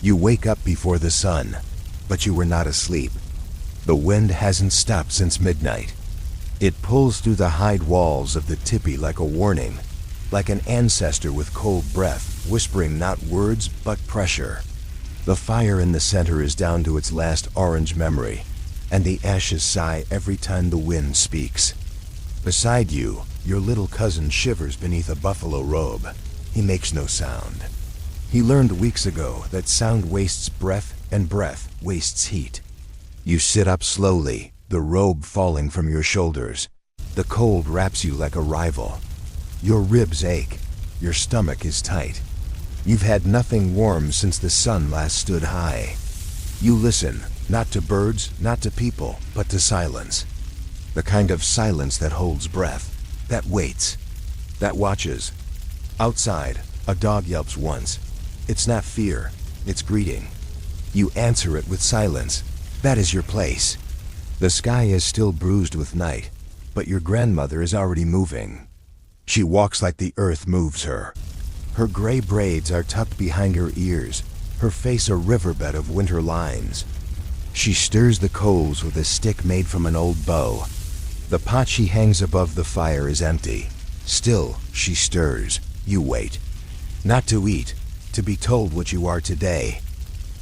You wake up before the sun, but you were not asleep. The wind hasn't stopped since midnight. It pulls through the hide walls of the tipi like a warning, like an ancestor with cold breath, whispering not words but pressure. The fire in the center is down to its last orange memory, and the ashes sigh every time the wind speaks. Beside you, your little cousin shivers beneath a buffalo robe. He makes no sound. He learned weeks ago that sound wastes breath and breath wastes heat. You sit up slowly, the robe falling from your shoulders. The cold wraps you like a rival. Your ribs ache. Your stomach is tight. You've had nothing warm since the sun last stood high. You listen, not to birds, not to people, but to silence. The kind of silence that holds breath, that waits, that watches. Outside, a dog yelps once. It's not fear, it's greeting. You answer it with silence. That is your place. The sky is still bruised with night, but your grandmother is already moving. She walks like the earth moves her. Her gray braids are tucked behind her ears, her face a riverbed of winter lines. She stirs the coals with a stick made from an old bow. The pot she hangs above the fire is empty. Still, she stirs. You wait. Not to eat, to be told what you are today.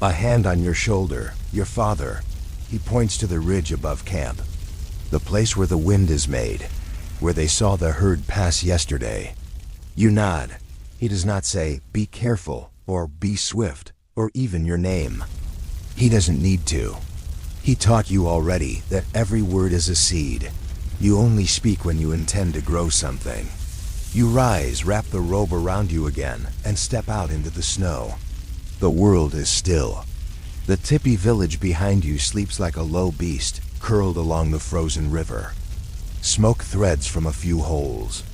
A hand on your shoulder, your father. He points to the ridge above camp. The place where the wind is made, where they saw the herd pass yesterday. You nod. He does not say, be careful, or be swift, or even your name. He doesn't need to. He taught you already that every word is a seed. You only speak when you intend to grow something. You rise, wrap the robe around you again, and step out into the snow. The world is still. The tipi village behind you sleeps like a low beast, curled along the frozen river. Smoke threads from a few holes.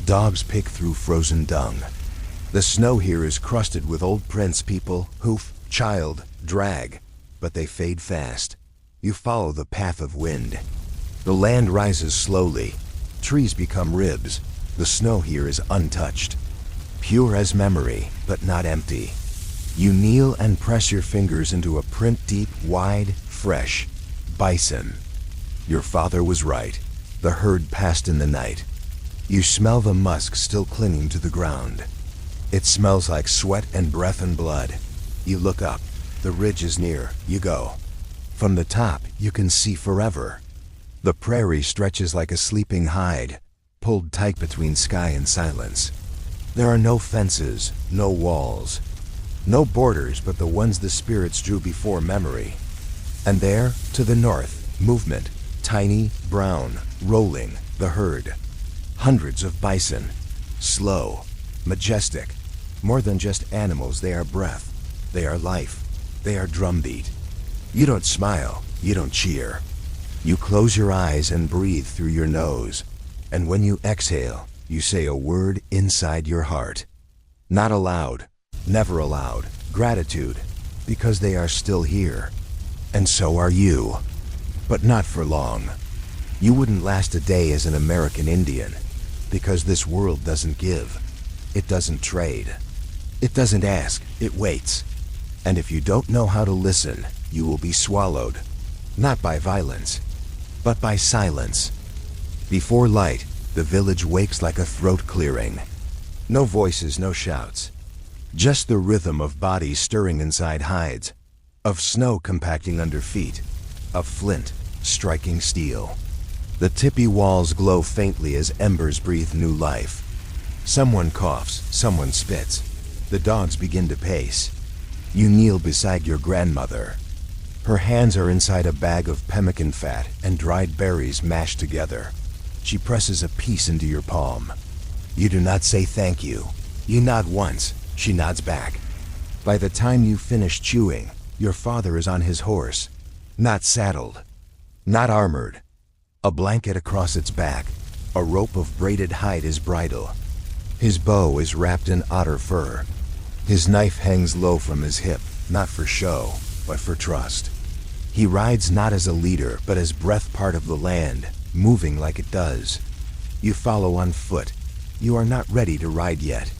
Dogs pick through frozen dung. The snow here is crusted with old prints people, hoof, child, drag, but they fade fast. You follow the path of wind. The land rises slowly. Trees become ribs. The snow here is untouched. Pure as memory, but not empty. You kneel and press your fingers into a print deep, wide, fresh. Bison. Your father was right. The herd passed in the night. You smell the musk still clinging to the ground. It smells like sweat and breath and blood. You look up. The ridge is near. You go. From the top, you can see forever. The prairie stretches like a sleeping hide, pulled tight between sky and silence. There are no fences, no walls, no borders but the ones the spirits drew before memory. And there, to the north, movement, tiny, brown, rolling, the herd. Hundreds of bison, slow, majestic. More than just animals, they are breath, they are life, they are drumbeat. You don't smile, you don't cheer. You close your eyes and breathe through your nose. And when you exhale, you say a word inside your heart. Not aloud, never aloud, gratitude, because they are still here. And so are you. But not for long. You wouldn't last a day as an American Indian, because this world doesn't give. It doesn't trade. It doesn't ask, it waits. And if you don't know how to listen, you will be swallowed. Not by violence, but by silence. Before light, the village wakes like a throat clearing. No voices, no shouts. Just the rhythm of bodies stirring inside hides, of snow compacting under feet, of flint striking steel. The tipi walls glow faintly as embers breathe new life. Someone coughs, someone spits. The dogs begin to pace. You kneel beside your grandmother. Her hands are inside a bag of pemmican fat and dried berries mashed together. She presses a piece into your palm. You do not say thank you. You nod once. She nods back. By the time you finish chewing, your father is on his horse. Not saddled. Not armored. A blanket across its back. A rope of braided hide is bridle. His bow is wrapped in otter fur. His knife hangs low from his hip, not for show, but for trust. He rides not as a leader, but as breath part of the land, moving like it does. You follow on foot. You are not ready to ride yet.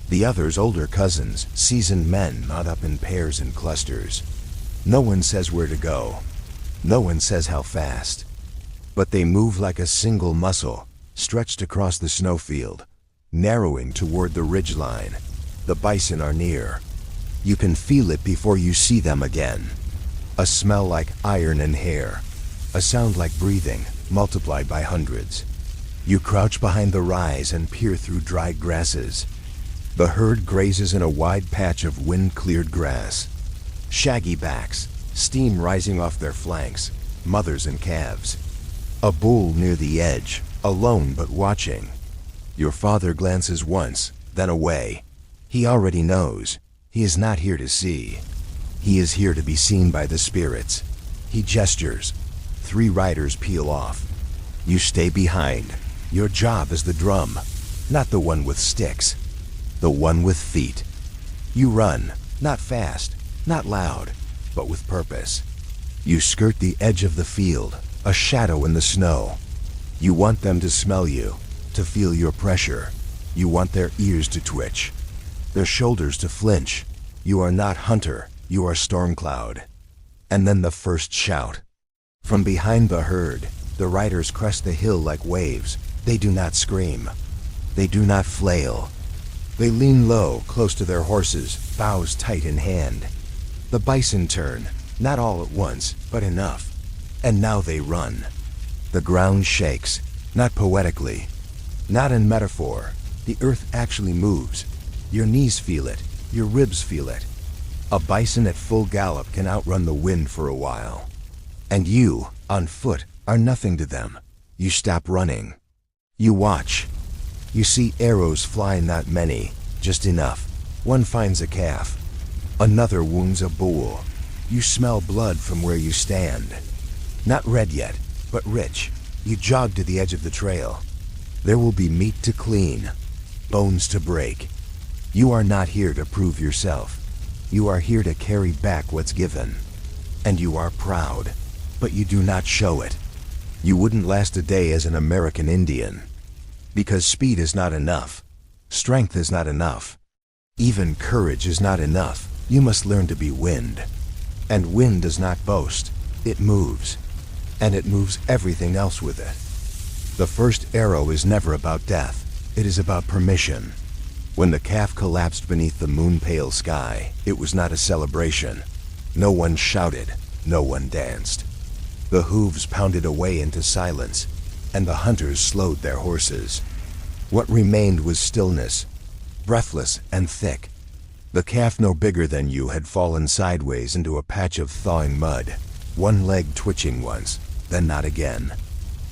The others older cousins, seasoned men, knot up in pairs and clusters. No one says where to go. No one says how fast. But they move like a single muscle, stretched across the snowfield, narrowing toward the ridgeline. The bison are near. You can feel it before you see them again. A smell like iron and hair. A sound like breathing, multiplied by hundreds. You crouch behind the rise and peer through dried grasses. The herd grazes in a wide patch of wind-cleared grass. Shaggy backs, steam rising off their flanks, mothers and calves. A bull near the edge, alone but watching. Your father glances once, then away. He already knows. He is not here to see. He is here to be seen by the spirits. He gestures. 3 riders peel off. You stay behind. Your job is the drum, not the one with sticks. The one with feet. You run, not fast, not loud, but with purpose. You skirt the edge of the field, a shadow in the snow. You want them to smell you, to feel your pressure. You want their ears to twitch, their shoulders to flinch. You are not hunter, you are storm cloud. And then the first shout. From behind the herd, the riders crest the hill like waves. They do not scream. They do not flail. They lean low, close to their horses, bows tight in hand. The bison turn, not all at once, but enough. And now they run. The ground shakes, not poetically, not in metaphor. The earth actually moves. Your knees feel it, your ribs feel it. A bison at full gallop can outrun the wind for a while. And you, on foot, are nothing to them. You stop running. You watch. You see arrows fly, not many, just enough. One finds a calf. Another wounds a bull. You smell blood from where you stand. Not red yet, but rich. You jog to the edge of the trail. There will be meat to clean, bones to break. You are not here to prove yourself. You are here to carry back what's given. And you are proud, but you do not show it. You wouldn't last a day as an American Indian. Because speed is not enough. Strength is not enough. Even courage is not enough. You must learn to be wind. And wind does not boast. It moves. And it moves everything else with it. The first arrow is never about death. It is about permission. When the calf collapsed beneath the moon-pale sky, it was not a celebration. No one shouted. No one danced. The hooves pounded away into silence, and the hunters slowed their horses. What remained was stillness, breathless and thick. The calf no bigger than you had fallen sideways into a patch of thawing mud, one leg twitching once, then not again.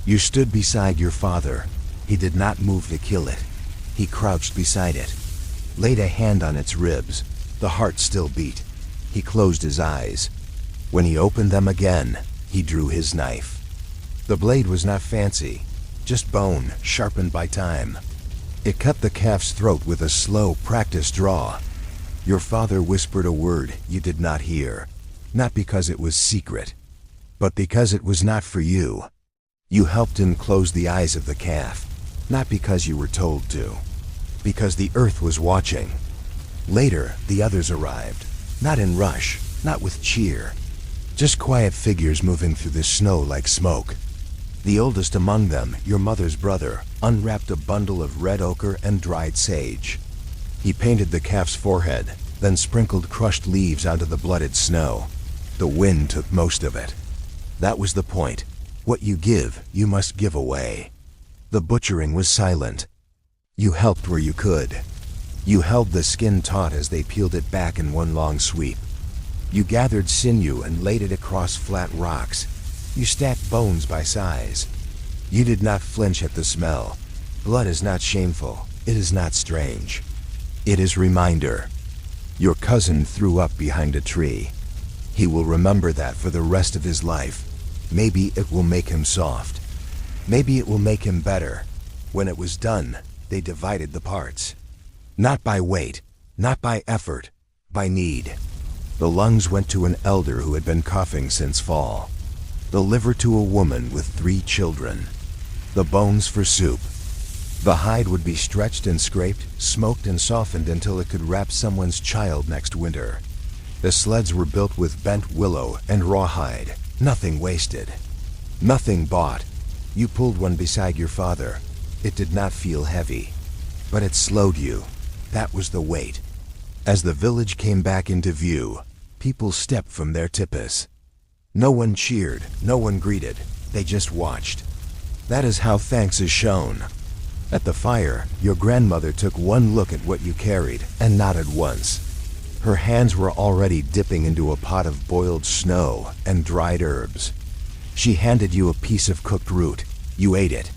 You stood beside your father. He did not move to kill it. He crouched beside it, laid a hand on its ribs. The heart still beat. He closed his eyes. When he opened them again, he drew his knife. The blade was not fancy, just bone sharpened by time. It cut the calf's throat with a slow, practiced draw. Your father whispered a word you did not hear, not because it was secret, but because it was not for you. You helped him close the eyes of the calf, not because you were told to, because the earth was watching. Later, the others arrived, not in rush, not with cheer, just quiet figures moving through the snow like smoke. The oldest among them, your mother's brother, unwrapped a bundle of red ochre and dried sage. He painted the calf's forehead, then sprinkled crushed leaves onto the blooded snow. The wind took most of it. That was the point. What you give, you must give away. The butchering was silent. You helped where you could. You held the skin taut as they peeled it back in one long sweep. You gathered sinew and laid it across flat rocks. You stacked bones by size. You did not flinch at the smell. Blood is not shameful. It is not strange. It is reminder. Your cousin threw up behind a tree. He will remember that for the rest of his life. Maybe it will make him soft. Maybe it will make him better. When it was done, they divided the parts. Not by weight, not by effort, by need. The lungs went to an elder who had been coughing since fall. The liver to a woman with 3 children. The bones for soup. The hide would be stretched and scraped, smoked and softened until it could wrap someone's child next winter. The sleds were built with bent willow and rawhide, nothing wasted, nothing bought. You pulled one beside your father. It did not feel heavy, but it slowed you. That was the weight. As the village came back into view, people stepped from their tipis. No one cheered, no one greeted, they just watched. That is how thanks is shown. At the fire, your grandmother took one look at what you carried and nodded once. Her hands were already dipping into a pot of boiled snow and dried herbs. She handed you a piece of cooked root. You ate it.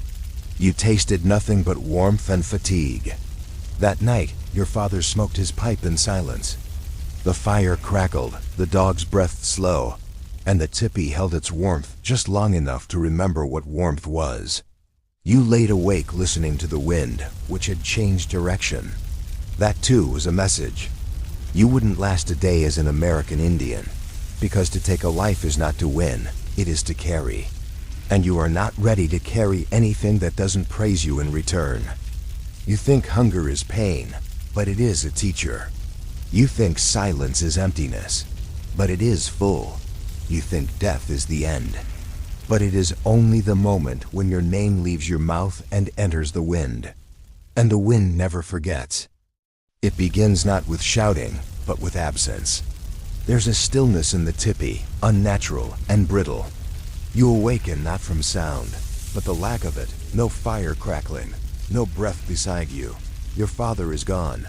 You tasted nothing but warmth and fatigue. That night, your father smoked his pipe in silence. The fire crackled, the dogs breathed slow, and the tipi held its warmth just long enough to remember what warmth was. You laid awake listening to the wind, which had changed direction. That too was a message. You wouldn't last a day as an American Indian, because to take a life is not to win, it is to carry. And you are not ready to carry anything that doesn't praise you in return. You think hunger is pain, but it is a teacher. You think silence is emptiness, but it is full. You think death is the end, but it is only the moment when your name leaves your mouth and enters the wind. And the wind never forgets. It begins not with shouting, but with absence. There's a stillness in the tipi, unnatural and brittle. You awaken not from sound, but the lack of it, no fire crackling, no breath beside you. Your father is gone.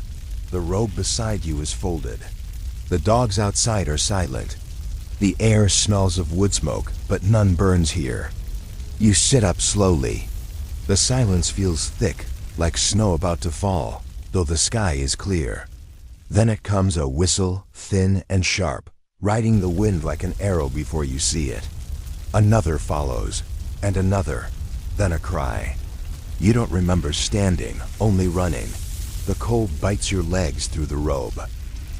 The robe beside you is folded. The dogs outside are silent. The air smells of wood smoke, but none burns here. You sit up slowly. The silence feels thick, like snow about to fall, though the sky is clear. Then it comes a whistle, thin and sharp, riding the wind like an arrow before you see it. Another follows, and another, then a cry. You don't remember standing, only running. The cold bites your legs through the robe.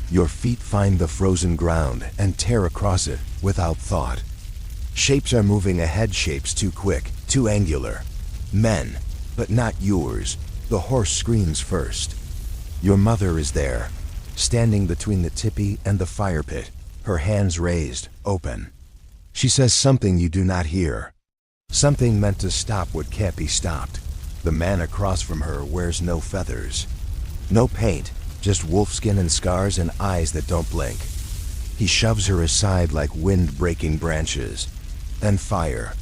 Your feet find the frozen ground and tear across it without thought. Shapes are moving ahead, shapes too quick, too angular. Men, but not yours. The horse screams first. Your mother is there, standing between the tipi and the fire pit, her hands raised, open. She says something you do not hear. Something meant to stop what can't be stopped. The man across from her wears no feathers. No paint, just wolfskin and scars and eyes that don't blink. He shoves her aside like wind breaking branches. Then fire.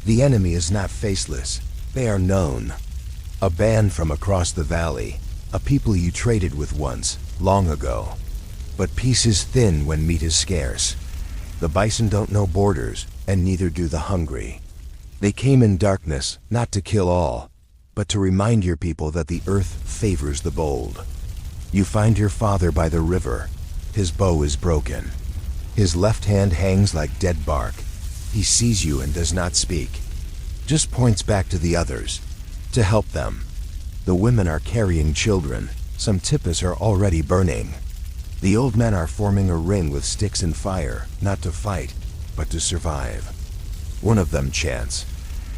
The enemy is not faceless. They are known. A band from across the valley. A people you traded with once, long ago. But peace is thin when meat is scarce. The bison don't know borders, and neither do the hungry. They came in darkness, not to kill all, but to remind your people that the earth favors the bold. You find your father by the river. His bow is broken. His left hand hangs like dead bark. He sees you and does not speak. Just points back to the others, to help them. The women are carrying children. Some tipis are already burning. The old men are forming a ring with sticks and fire, not to fight, but to survive. One of them chants.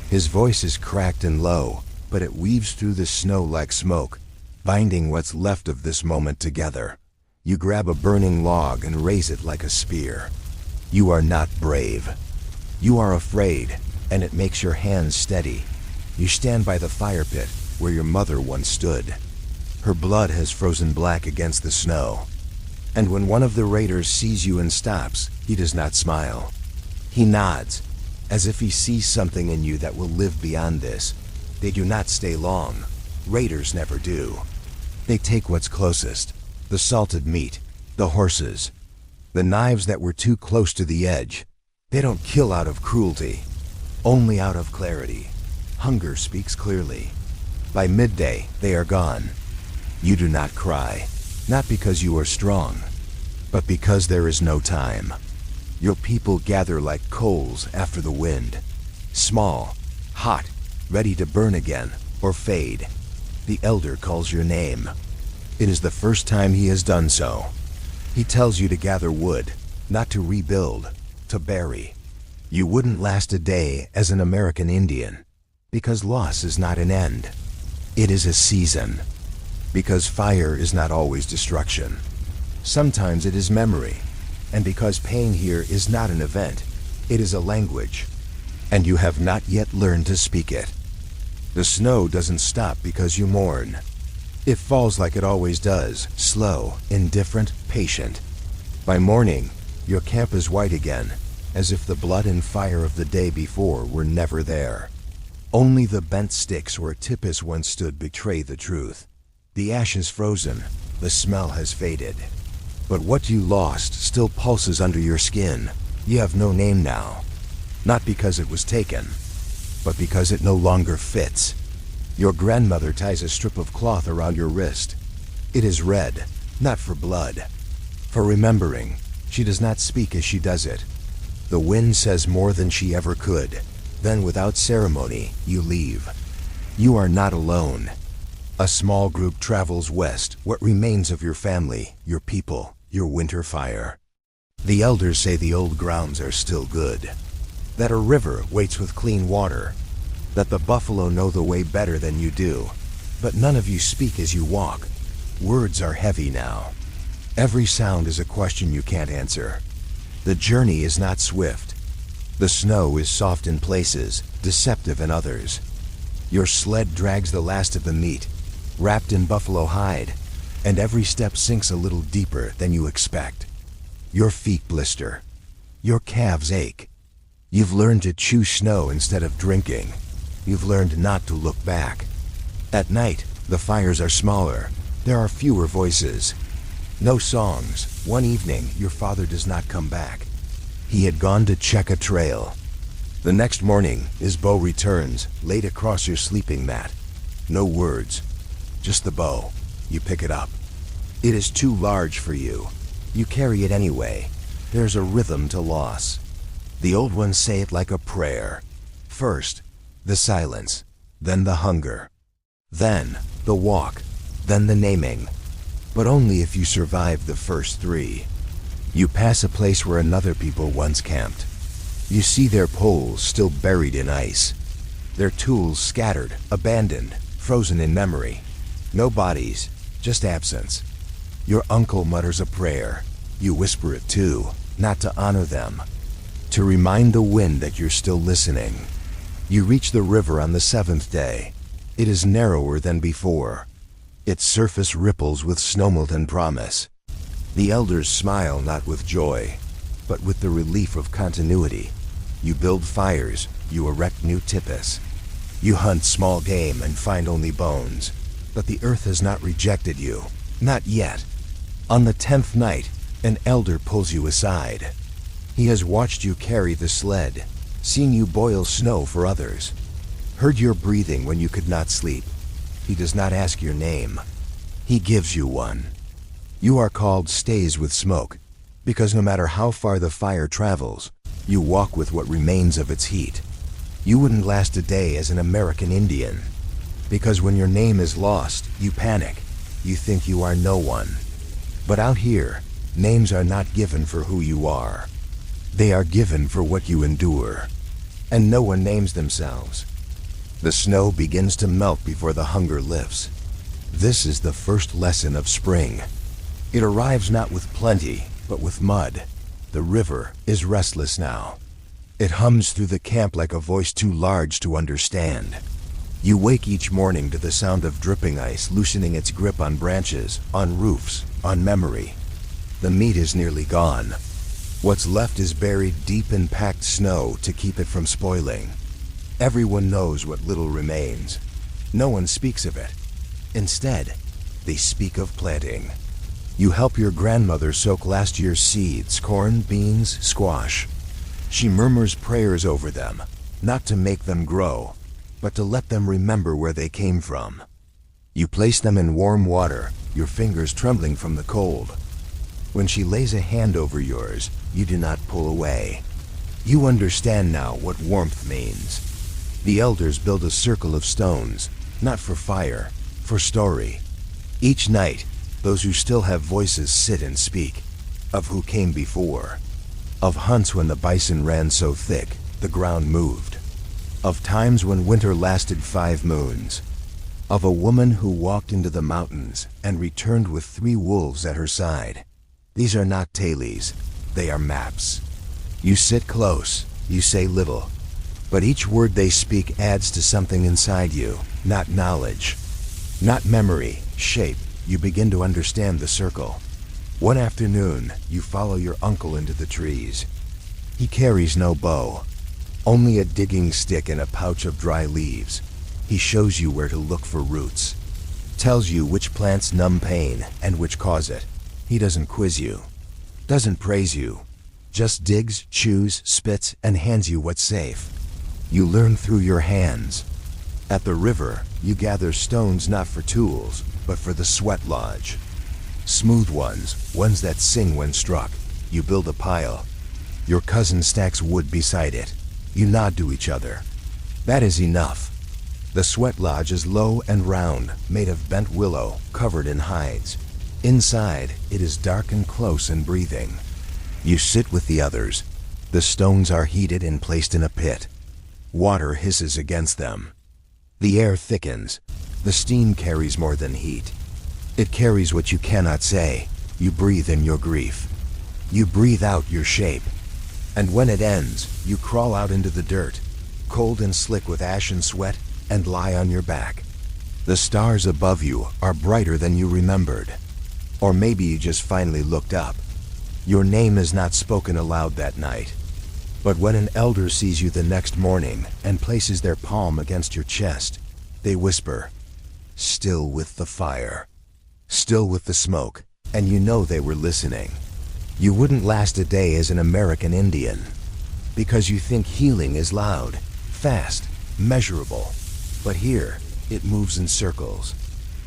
His voice is cracked and low, but it weaves through the snow like smoke, binding what's left of this moment together. You grab a burning log and raise it like a spear. You are not brave. You are afraid, and it makes your hands steady. You stand by the fire pit where your mother once stood. Her blood has frozen black against the snow. And when one of the raiders sees you and stops, he does not smile. He nods, as if he sees something in you that will live beyond this. They do not stay long. Raiders never do. They take what's closest, the salted meat, the horses, the knives that were too close to the edge. They don't kill out of cruelty, only out of clarity. Hunger speaks clearly. By midday, they are gone. You do not cry, not because you are strong, but because there is no time. Your people gather like coals after the wind, small, hot, ready to burn again or fade. The elder calls your name. It is the first time he has done so. He tells you to gather wood, not to rebuild, to bury. You wouldn't last a day as an American Indian, because loss is not an end. It is a season. Because fire is not always destruction. Sometimes it is memory. And because pain here is not an event, it is a language. And you have not yet learned to speak it. The snow doesn't stop because you mourn. It falls like it always does, slow, indifferent, patient. By morning, your camp is white again, as if the blood and fire of the day before were never there. Only the bent sticks where Tippis once stood betray the truth. The ash is frozen, the smell has faded. But what you lost still pulses under your skin. You have no name now. Not because it was taken, but because it no longer fits. Your grandmother ties a strip of cloth around your wrist. It is red, not for blood. For remembering, she does not speak as she does it. The wind says more than she ever could. Then without ceremony, you leave. You are not alone. A small group travels west, what remains of your family, your people, your winter fire. The elders say the old grounds are still good. That a river waits with clean water. That the buffalo know the way better than you do. But none of you speak as you walk. Words are heavy now. Every sound is a question you can't answer. The journey is not swift. The snow is soft in places, deceptive in others. Your sled drags the last of the meat, wrapped in buffalo hide, and every step sinks a little deeper than you expect. Your feet blister. Your calves ache. You've learned to chew snow instead of drinking. You've learned not to look back. At night, the fires are smaller. There are fewer voices. No songs. One evening, your father does not come back. He had gone to check a trail. The next morning, his bow returns, laid across your sleeping mat. No words, just the bow. You pick it up. It is too large for you. You carry it anyway. There's a rhythm to loss. The old ones say it like a prayer. First, the silence, then the hunger, then the walk, then the naming. But only if you survive the first three. You pass a place where another people once camped. You see their poles still buried in ice. Their tools scattered, abandoned, frozen in memory. No bodies, just absence. Your uncle mutters a prayer. You whisper it too, not to honor them. To remind the wind that you're still listening. You reach the river on the 7th day. It is narrower than before. Its surface ripples with snowmelt and promise. The elders smile not with joy, but with the relief of continuity. You build fires, you erect new tippis. You hunt small game and find only bones. But the earth has not rejected you. Not yet. On the 10th night, an elder pulls you aside. He has watched you carry the sled, seen you boil snow for others, heard your breathing when you could not sleep. He does not ask your name. He gives you one. You are called Stays with Smoke, because no matter how far the fire travels, you walk with what remains of its heat. You wouldn't last a day as an American Indian, because when your name is lost, you panic. You think you are no one. But out here, names are not given for who you are. They are given for what you endure. And no one names themselves. The snow begins to melt before the hunger lifts. This is the first lesson of spring. It arrives not with plenty, but with mud. The river is restless now. It hums through the camp like a voice too large to understand. You wake each morning to the sound of dripping ice loosening its grip on branches, on roofs, on memory. The meat is nearly gone. What's left is buried deep in packed snow to keep it from spoiling. Everyone knows what little remains. No one speaks of it. Instead, they speak of planting. You help your grandmother soak last year's seeds, corn, beans, squash. She murmurs prayers over them, not to make them grow, but to let them remember where they came from. You place them in warm water, your fingers trembling from the cold. When she lays a hand over yours, you do not pull away. You understand now what warmth means. The elders build a circle of stones, not for fire, for story. Each night, those who still have voices sit and speak, of who came before, of hunts when the bison ran so thick, the ground moved, of times when winter lasted 5 moons. of a woman who walked into the mountains and returned with 3 wolves at her side. These are not tailies, they are maps. You sit close, you say little, but each word they speak adds to something inside you, not knowledge, not memory, shape. You begin to understand the circle. One afternoon, you follow your uncle into the trees. He carries no bow, only a digging stick and a pouch of dry leaves. He shows you where to look for roots, tells you which plants numb pain and which cause it. He doesn't quiz you, doesn't praise you, just digs, chews, spits, and hands you what's safe. You learn through your hands. At the river, you gather stones not for tools, but for the sweat lodge. Smooth ones that sing when struck. You build a pile. Your cousin stacks wood beside it. You nod to each other. That is enough. The sweat lodge is low and round, made of bent willow, covered in hides. Inside, it is dark and close and breathing. You sit with the others. The stones are heated and placed in a pit. Water hisses against them. The air thickens. The steam carries more than heat. It carries what you cannot say. You breathe in your grief. You breathe out your shape. And when it ends, you crawl out into the dirt, cold and slick with ash and sweat, and lie on your back. The stars above you are brighter than you remembered. Or maybe you just finally looked up. Your name is not spoken aloud that night. But when an elder sees you the next morning and places their palm against your chest, they whisper, "Still with the fire, still with the smoke," and you know they were listening. You wouldn't last a day as an American Indian, because you think healing is loud, fast, measurable. But here, it moves in circles,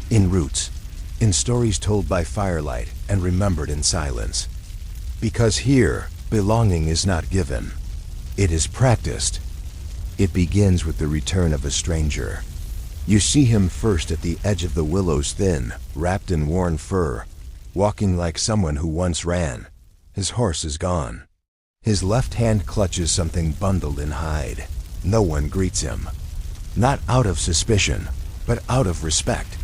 in roots, in stories told by firelight and remembered in silence. Because here, belonging is not given. It is practiced. It begins with the return of a stranger. You see him first at the edge of the willows, thin, wrapped in worn fur, walking like someone who once ran. His horse is gone. His left hand clutches something bundled in hide. No one greets him. Not out of suspicion, but out of respect.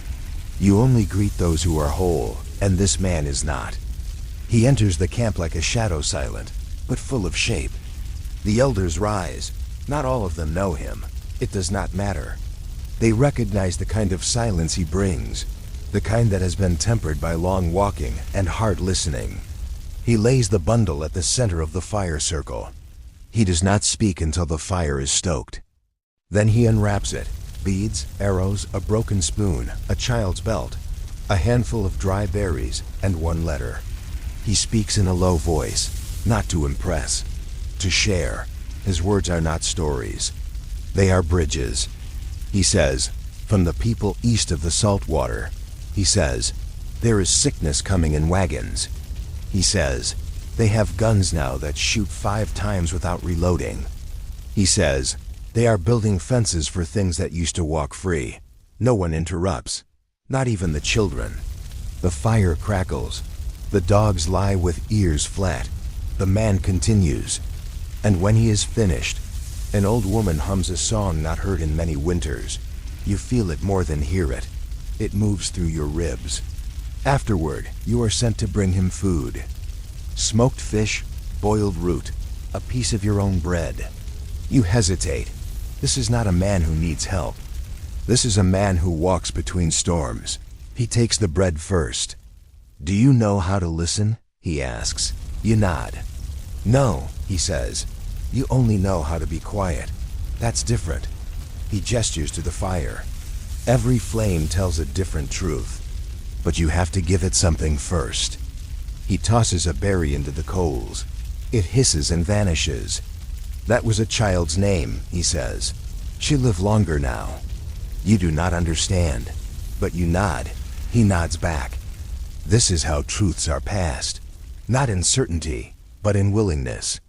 You only greet those who are whole, and this man is not. He enters the camp like a shadow, silent, but full of shape. The elders rise. Not all of them know him. It does not matter. They recognize the kind of silence he brings, the kind that has been tempered by long walking and hard listening. He lays the bundle at the center of the fire circle. He does not speak until the fire is stoked. Then he unwraps it. Beads, arrows, a broken spoon, a child's belt, a handful of dry berries, and 1 letter. He speaks in a low voice, not to impress, to share. His words are not stories. They are bridges. He says, from the people east of the salt water. He says, there is sickness coming in wagons. He says, they have guns now that shoot 5 times without reloading. He says, they are building fences for things that used to walk free. No one interrupts, not even the children. The fire crackles. The dogs lie with ears flat. The man continues. And when he is finished, an old woman hums a song not heard in many winters. You feel it more than hear it. It moves through your ribs. Afterward, you are sent to bring him food. Smoked fish, boiled root, a piece of your own bread. You hesitate. This is not a man who needs help. This is a man who walks between storms. He takes the bread first. Do you know how to listen? He asks. You nod. No, he says. You only know how to be quiet. That's different. He gestures to the fire. Every flame tells a different truth. But you have to give it something first. He tosses a berry into the coals. It hisses and vanishes. That was a child's name, he says. She lived longer now. You do not understand, but you nod. He nods back. This is how truths are passed. Not in certainty, but in willingness.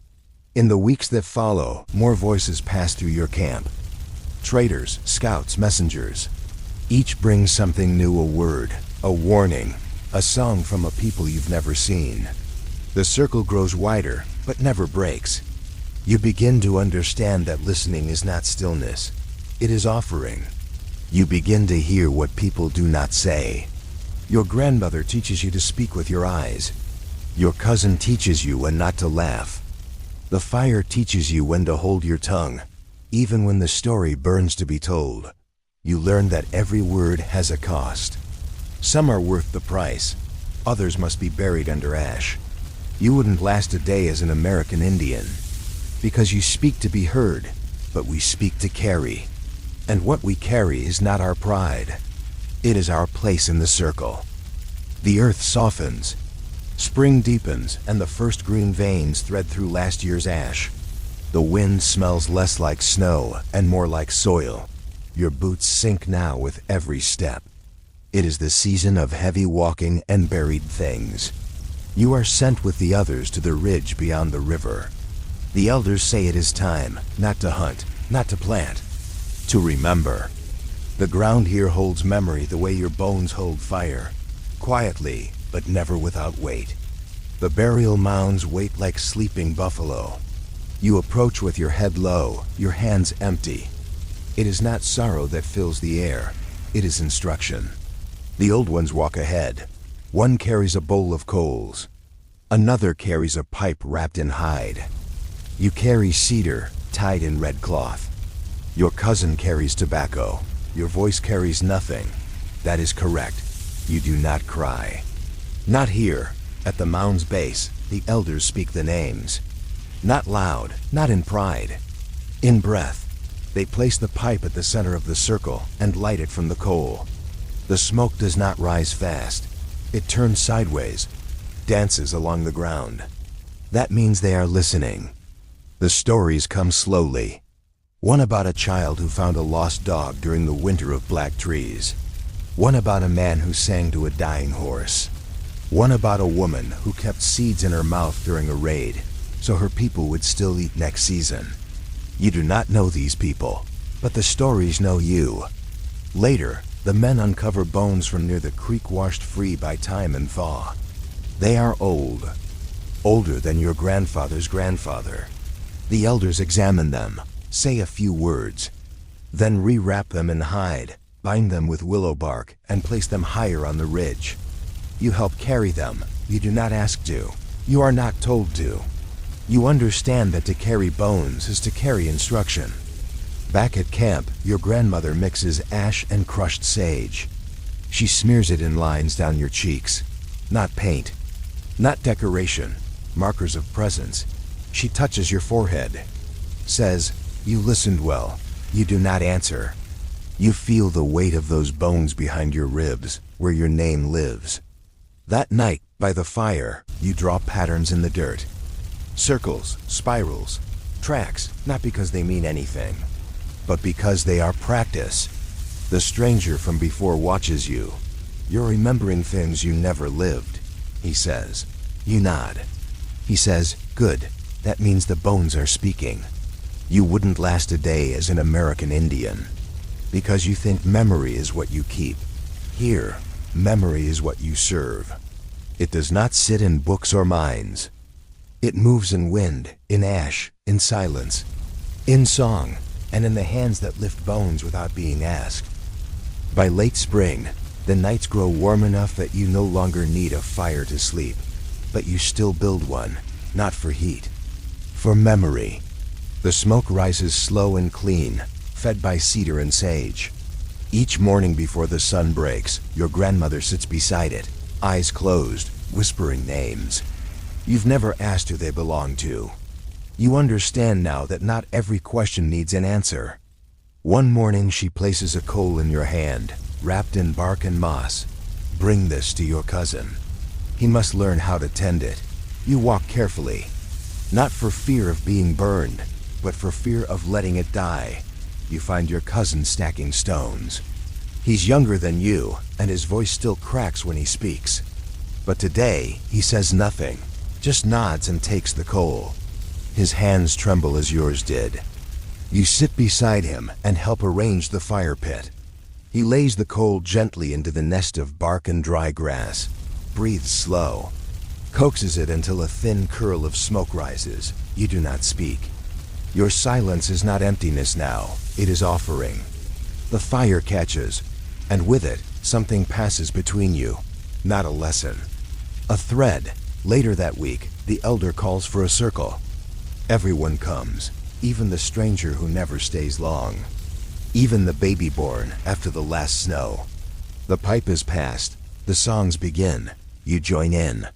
In the weeks that follow, more voices pass through your camp. Traders, scouts, messengers. Each brings something new, a word, a warning, a song from a people you've never seen. The circle grows wider, but never breaks. You begin to understand that listening is not stillness. It is offering. You begin to hear what people do not say. Your grandmother teaches you to speak with your eyes. Your cousin teaches you when not to laugh. The fire teaches you when to hold your tongue, even when the story burns to be told. You learn that every word has a cost. Some are worth the price. Others must be buried under ash. You wouldn't last a day as an American Indian, because you speak to be heard, but we speak to carry. And what we carry is not our pride. It is our place in the circle. The earth softens. Spring deepens, and the first green veins thread through last year's ash. The wind smells less like snow and more like soil. Your boots sink now with every step. It is the season of heavy walking and buried things. You are sent with the others to the ridge beyond the river. The elders say it is time, not to hunt, not to plant, to remember. The ground here holds memory the way your bones hold fire, quietly, but never without weight. The burial mounds wait like sleeping buffalo. You approach with your head low, your hands empty. It is not sorrow that fills the air, it is instruction. The old ones walk ahead. One carries a bowl of coals. Another carries a pipe wrapped in hide. You carry cedar, tied in red cloth. Your cousin carries tobacco. Your voice carries nothing. That is correct. You do not cry. Not here. At the mound's base, the elders speak the names. Not loud, not in pride. In breath. They place the pipe at the center of the circle and light it from the coal. The smoke does not rise fast. It turns sideways, dances along the ground. That means they are listening. The stories come slowly. One about a child who found a lost dog during the winter of black trees. One about a man who sang to a dying horse. One about a woman who kept seeds in her mouth during a raid, so her people would still eat next season. You do not know these people, but the stories know you. Later, the men uncover bones from near the creek washed free by time and thaw. They are old, older than your grandfather's grandfather. The elders examine them, say a few words, then rewrap them in hide, bind them with willow bark, and place them higher on the ridge. You help carry them. You do not ask to. You are not told to. You understand that to carry bones is to carry instruction. Back at camp, your grandmother mixes ash and crushed sage. She smears it in lines down your cheeks. Not paint, not decoration, markers of presence. She touches your forehead, says, "You listened well." You do not answer. You feel the weight of those bones behind your ribs, where your name lives. That night, by the fire, you draw patterns in the dirt. Circles, spirals, tracks, not because they mean anything, but because they are practice. The stranger from before watches you. You're remembering things you never lived, he says. You nod. He says, "Good, that means the bones are speaking." You wouldn't last a day as an American Indian, because you think memory is what you keep. Here, memory is what you serve. It does not sit in books or minds. It moves in wind, in ash, in silence, in song, and in the hands that lift bones without being asked. By late spring, the nights grow warm enough that you no longer need a fire to sleep, but you still build one, not for heat, for memory. The smoke rises slow and clean, fed by cedar and sage. Each morning before the sun breaks, your grandmother sits beside it, eyes closed, whispering names. You've never asked who they belong to. You understand now that not every question needs an answer. One morning she places a coal in your hand, wrapped in bark and moss. Bring this to your cousin. He must learn how to tend it. You walk carefully, not for fear of being burned, but for fear of letting it die. You find your cousin stacking stones. He's younger than you, and his voice still cracks when he speaks. But today, he says nothing, just nods and takes the coal. His hands tremble as yours did. You sit beside him and help arrange the fire pit. He lays the coal gently into the nest of bark and dry grass, breathes slow, coaxes it until a thin curl of smoke rises. You do not speak. Your silence is not emptiness now, it is offering. The fire catches, and with it, something passes between you. Not a lesson. A thread. Later that week, the elder calls for a circle. Everyone comes, even the stranger who never stays long. Even the baby born after the last snow. The pipe is passed, the songs begin, you join in.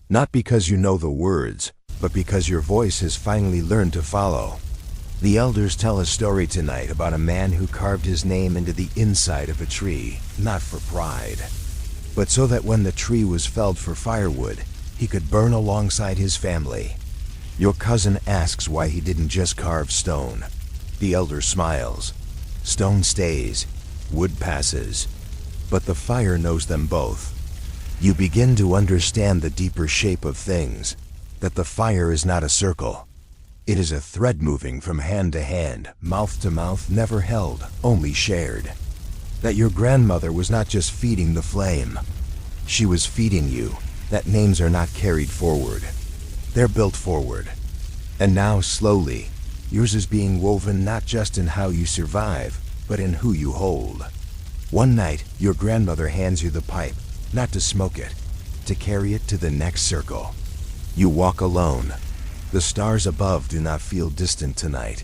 Not because you know the words, but because your voice has finally learned to follow. The elders tell a story tonight about a man who carved his name into the inside of a tree, not for pride, but so that when the tree was felled for firewood, he could burn alongside his family. Your cousin asks why he didn't just carve stone. The elder smiles. Stone stays, wood passes, but the fire knows them both. You begin to understand the deeper shape of things, that the fire is not a circle. It is a thread moving from hand to hand, mouth to mouth, never held, only shared. That your grandmother was not just feeding the flame. She was feeding you, that names are not carried forward. They're built forward. And now, slowly, yours is being woven not just in how you survive, but in who you hold. One night, your grandmother hands you the pipe, not to smoke it, to carry it to the next circle. You walk alone. The stars above do not feel distant tonight.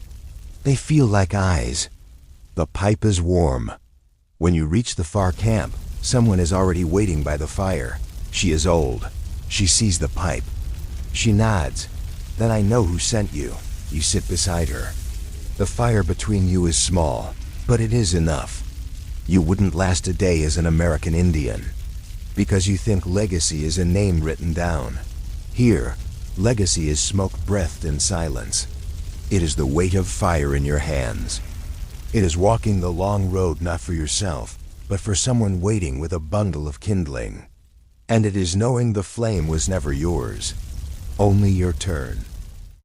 They feel like eyes. The pipe is warm. When you reach the far camp, someone is already waiting by the fire. She is old. She sees the pipe. She nods. Then I know who sent you. You sit beside her. The fire between you is small, but it is enough. You wouldn't last a day as an American Indian, because you think legacy is a name written down. Here, legacy is smoke breathed in silence. It is the weight of fire in your hands. It is walking the long road not for yourself, but for someone waiting with a bundle of kindling. And it is knowing the flame was never yours, only your turn.